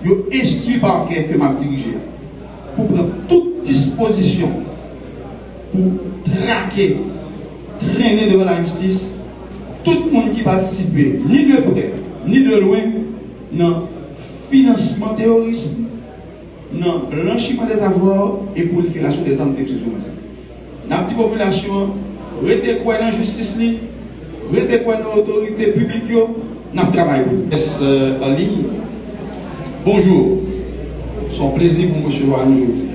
ils ont instruit par que m'a dirigé pour prendre toute disposition pour traquer, traîner devant la justice tout le monde qui participe, ni de près, ni de loin, dans le financement terrorisme, dans le blanchiment des avoirs et prolifération des armes d'explosion massive. La petite population, restez quoi dans la justice, restez quoi dans l'autorité publique, n'a travail. En ligne. Bonjour, c'est un plaisir pour M. voir nous aujourd'hui.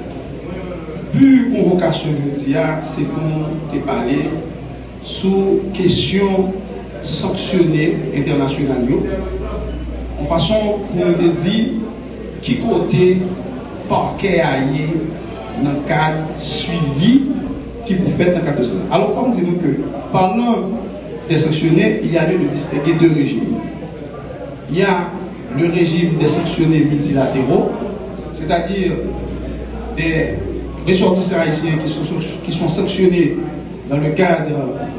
Plus convocation aujourd'hui, c'est pour nous te parler sur question sanctionnées internationales en façon pour nous te dire qui côté parquet aillé dans le cadre suivi qui vous fait dans le cadre de cela. Alors, comme disons que parlant des sanctionnés, il y a lieu de distinguer deux régimes. Il y a le régime des sanctionnés multilatéraux, c'est-à-dire des ressortissants haïtiens qui sont sanctionnés dans le cadre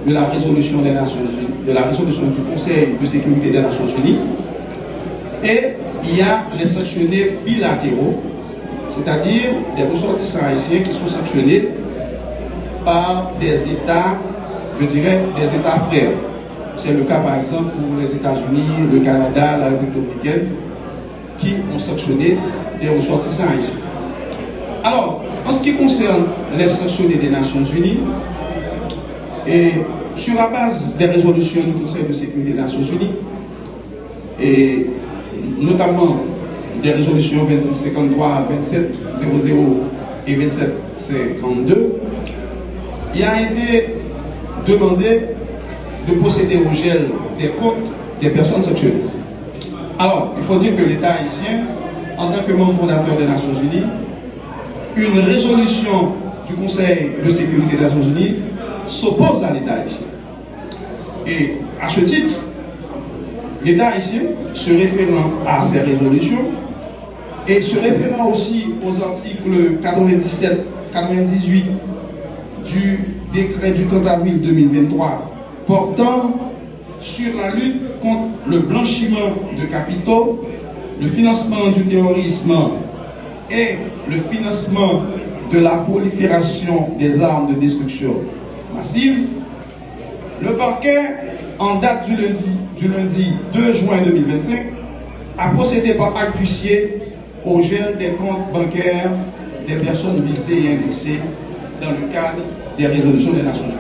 de la résolution des Nations Unies, de la résolution du Conseil de sécurité des Nations Unies. Et il y a les sanctionnés bilatéraux, c'est-à-dire des ressortissants haïtiens qui sont sanctionnés par des États, je dirais, des États frères. C'est le cas par exemple pour les États-Unis, le Canada, la République dominicaine, qui ont sanctionné des ressortissants haïtiens. Alors, en ce qui concerne les sanctionnés des Nations Unies, et sur la base des résolutions du Conseil de sécurité des Nations Unies, et notamment des résolutions 2653, 2700 et 2752, il a été demandé de procéder au gel des comptes des personnes sanctionnées. Alors, il faut dire que l'État haïtien, en tant que membre fondateur des Nations Unies, une résolution du Conseil de sécurité des Nations Unies s'oppose à l'État haïtien. Et à ce titre, l'État haïtien, se référant à ces résolutions et se référant aussi aux articles 97-98 du décret du 30 avril 2023 portant sur la lutte contre le blanchiment de capitaux, le financement du terrorisme et le financement de la prolifération des armes de destruction massive, le parquet, en date du lundi 2 juin 2025, a procédé par acte d'huissier au gel des comptes bancaires des personnes visées et indexées dans le cadre des résolutions des Nations Unies.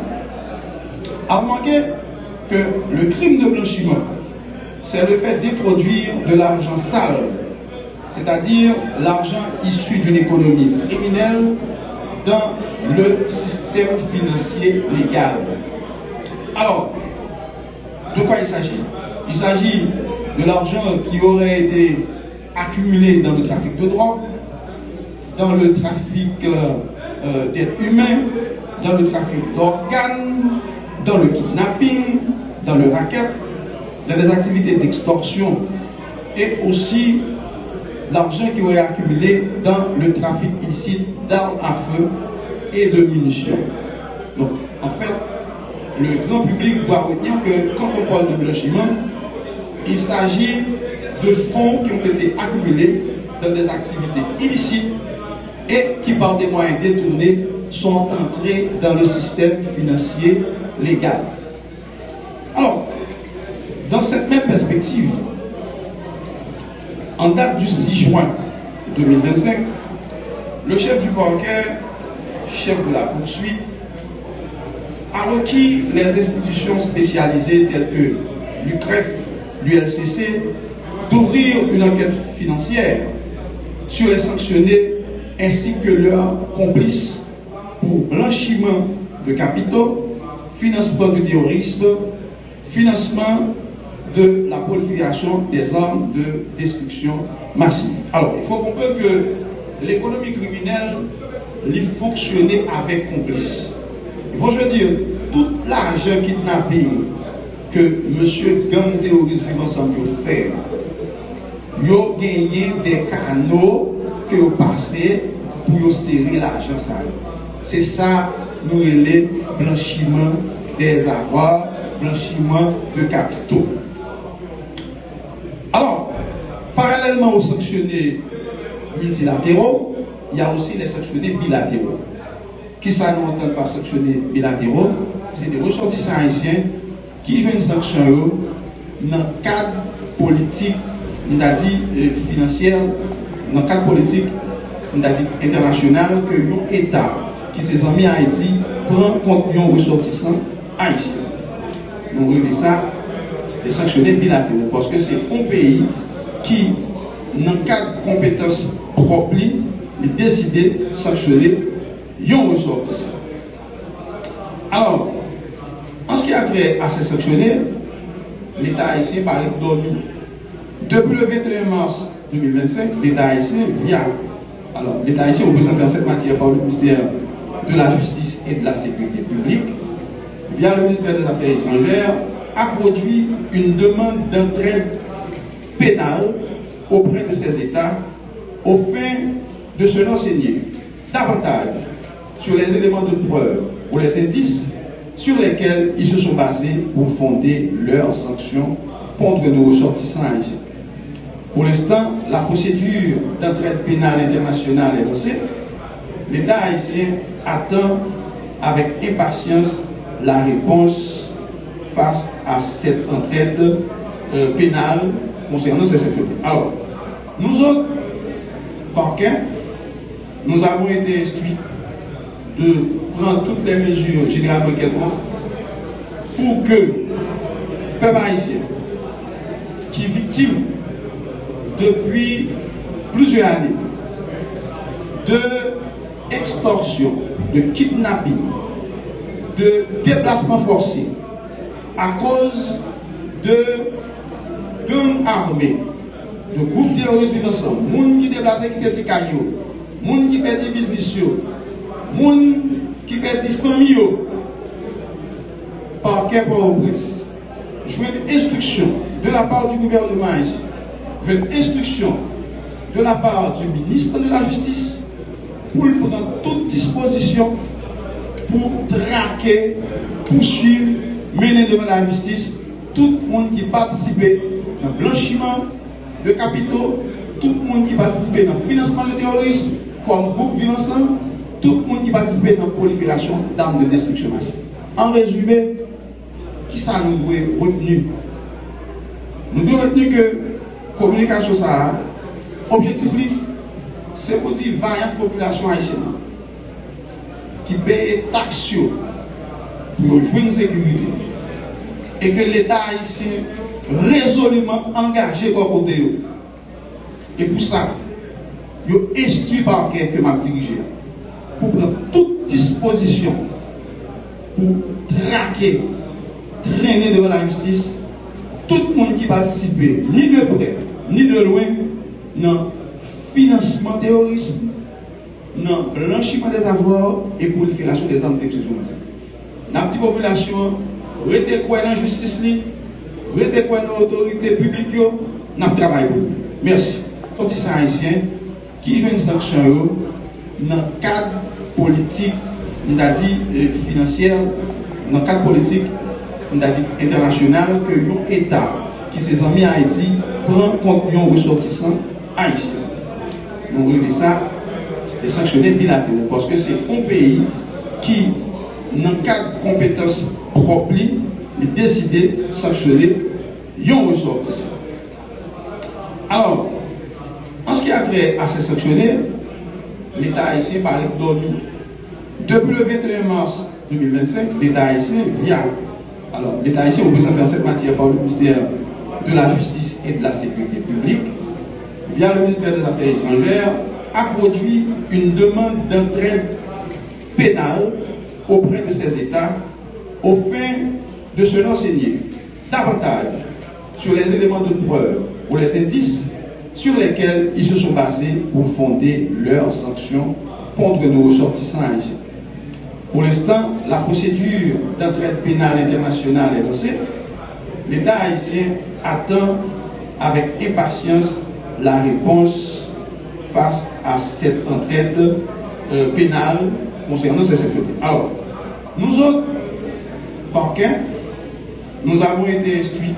A remarqué que le crime de blanchiment, c'est le fait d'introduire de l'argent sale, c'est-à-dire l'argent issu d'une économie criminelle dans le système financier légal. Alors, de quoi il s'agit? Il s'agit de l'argent qui aurait été accumulé dans le trafic de drogue, dans le trafic d'êtres humains, dans le trafic d'organes, dans le kidnapping, dans le racket, dans les activités d'extorsion et aussi l'argent qui aurait accumulé dans le trafic illicite d'armes à feu et de munitions. Donc, en fait, le grand public doit retenir que quand on parle de blanchiment, il s'agit de fonds qui ont été accumulés dans des activités illicites et qui, par des moyens détournés, sont entrés dans le système financier légal. Alors, dans cette même perspective, en date du 6 juin 2025, le chef du parquet, chef de la poursuite, a requis les institutions spécialisées telles que l'UCREF, l'ULCC, d'ouvrir une enquête financière sur les sanctionnés ainsi que leurs complices pour blanchiment de capitaux, financement du terrorisme, financement de la prolifération des armes de destruction massive. Alors, il faut comprendre que l'économie criminelle il fonctionnait avec complices. Il faut je dire, tout l'argent kidnapping que M. gang terroriste vivant ensemble fait, ils ont gagné des canaux que ont passé pour serrer l'argent sale. C'est ça, nous, le blanchiment des avoirs, blanchiment de capitaux. Alors, parallèlement parallèlement aux sanctionnés multilatéraux, il y a aussi les sanctionnés bilatéraux. Qui ça nous entend par sanctionnés bilatéraux? C'est des ressortissants haïtiens qui jouent une sanction dans le cadre politique, on a dit financière, dans le cadre politique, on a dit international, que l'État qui s'est mis à Haïti prend contre un ressortissant haïtien. Nous remet ça des sanctionnés bilatéraux parce que c'est un pays qui, dans le cadre de compétences propres, a décidé de sanctionner un ressortissant. Alors, en ce qui a trait à ces sanctionnés, l'État haïtien paraît dormi. Depuis le 21 mars 2025, l'État haïtien l'État haïtien représenté en cette matière par le ministère de la Justice et de la Sécurité publique, via le ministère des Affaires étrangères, a produit une demande d'entraide pénale auprès de ces États au fin de se renseigner davantage sur les éléments de preuve ou les indices sur lesquels ils se sont basés pour fonder leurs sanctions contre nos ressortissants haïtiens. Pour l'instant, la procédure d'entraide pénale internationale est lancée. L'État haïtien attend avec impatience la réponse face à cette entraide pénale concernant ces secteurs. Alors, nous autres, parquets, nous avons été instruits de prendre toutes les mesures généralement quelconques pour que le peuple haïtien, qui est victime depuis plusieurs années de extorsion, de kidnapping, de déplacement forcé à cause de gangs armés, de groupes terroristes vivant ensemble, gens qui déplacent qui perdent des cailloux, gens qui perdent des business, gens qui perdent des familles, par quel Port-au-Prince, je veux une instruction de la part du gouvernement ici, je veux une instruction de la part du ministre de la Justice pour prendre toute disposition pour traquer, poursuivre, mener devant la justice tout le monde qui participait dans le blanchiment de capitaux, tout le monde qui participait dans le financement du terrorisme, comme groupe vivant ensemble, tout le monde qui participait dans la prolifération d'armes de destruction massive. En résumé, qui ça nous doit retenir? Nous devons retenir que la communication, ça, objectif, c'est pour dire variante population haïtienne qui paye taxes pour jouer une sécurité et que l'État haïtien résolument engagé comme côté. Et pour ça, il est instruit par quelqu'un m'a dirigé pour prendre toute disposition pour traquer, traîner devant la justice tout le monde qui participe, ni de près, ni de loin, dans le financement terrorisme, dans le blanchiment des avoirs et prolifération des armes d'exclusion massive. La petite population, restez quoi dans la justice, restez quoi dans l'autorité publique, n'a pas travaillé pour vous. Merci. Sortissants haïtiens qui jouent une sanction dans le cadre politique, on a dit financière, dans le cadre politique, on a dit international, que l'État qui s'est mis à Haïti prend contre un ressortissant haïtien. Nous remet ça des sanctionnés bilatéraux parce que c'est un pays qui, dans le cadre de compétences propres, a décidé de sanctionner un ressortissant. Alors, en ce qui a trait à ces sanctionnés, l'État haïtien paraît dormi. Depuis le 21 mars 2025, l'État haïtien l'État haïtien représenté en cette matière par le ministère de la Justice et de la Sécurité publique, via le ministère des Affaires étrangères, a produit une demande d'entraide pénale auprès de ces États au fin de se renseigner davantage sur les éléments de preuve ou les indices sur lesquels ils se sont basés pour fonder leurs sanctions contre nos ressortissants haïtiens. Pour l'instant, la procédure d'entraide pénale internationale est lancée. L'État haïtien attend avec impatience la réponse face à cette entraide pénale concernant ces secteurs. Alors, nous autres, parquets, nous avons été instruits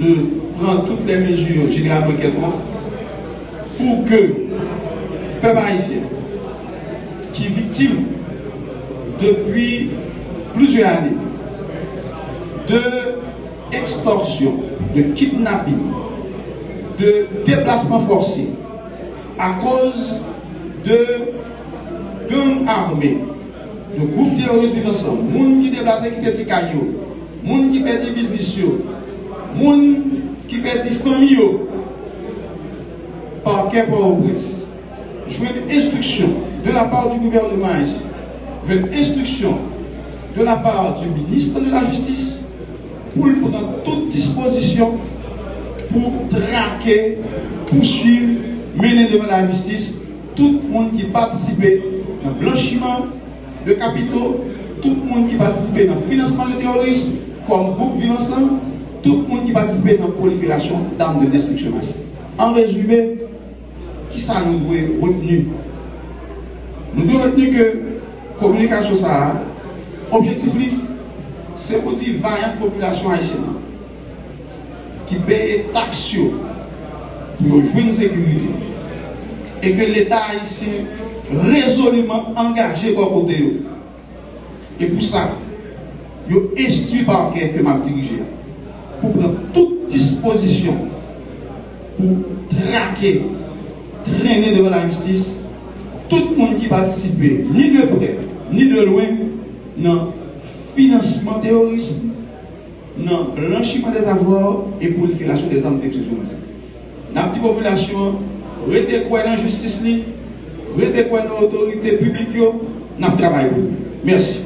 de prendre toutes les mesures généralement quelconques pour que le peuple haïtien, qui est victime depuis plusieurs années de extorsion, de kidnapping, de déplacement forcé à cause de gangs armés, de groupes terroristes vivant ensemble, gens qui déplacent qui étaient cailloux, gens qui perdent business, gens qui perdent famille, par quel Port-au-Prince. Je veux une instruction de la part du gouvernement ici, je veux une instruction de la part du ministre de la Justice pour prendre toute disposition pour traquer, poursuivre, mener devant la justice tout le monde qui participait dans le blanchiment de capitaux, tout le monde qui participait dans le financement du terrorisme, comme groupe vivant ensemble, tout le monde qui participait dans la prolifération d'armes de destruction massive. En résumé, qui ça nous doit retenir? Nous devons retenir que la communication, ça, objectif, c'est pour dire variante population haïtienne qui paye taxes pour jouer une sécurité et que l'État haïtien résolument engagé pour côté. Et pour ça, il est instruit par quelqu'un que m'a dirigé pour prendre toute disposition pour traquer, traîner devant la justice tout le monde qui participe, ni de près, ni de loin, dans le financement terrorisme, dans le blanchiment des avoirs et prolifération des armes de destruction massive. La petite population, restez quoi dans la justice, restez quoi dans l'autorité publique, nous travaillons. Merci.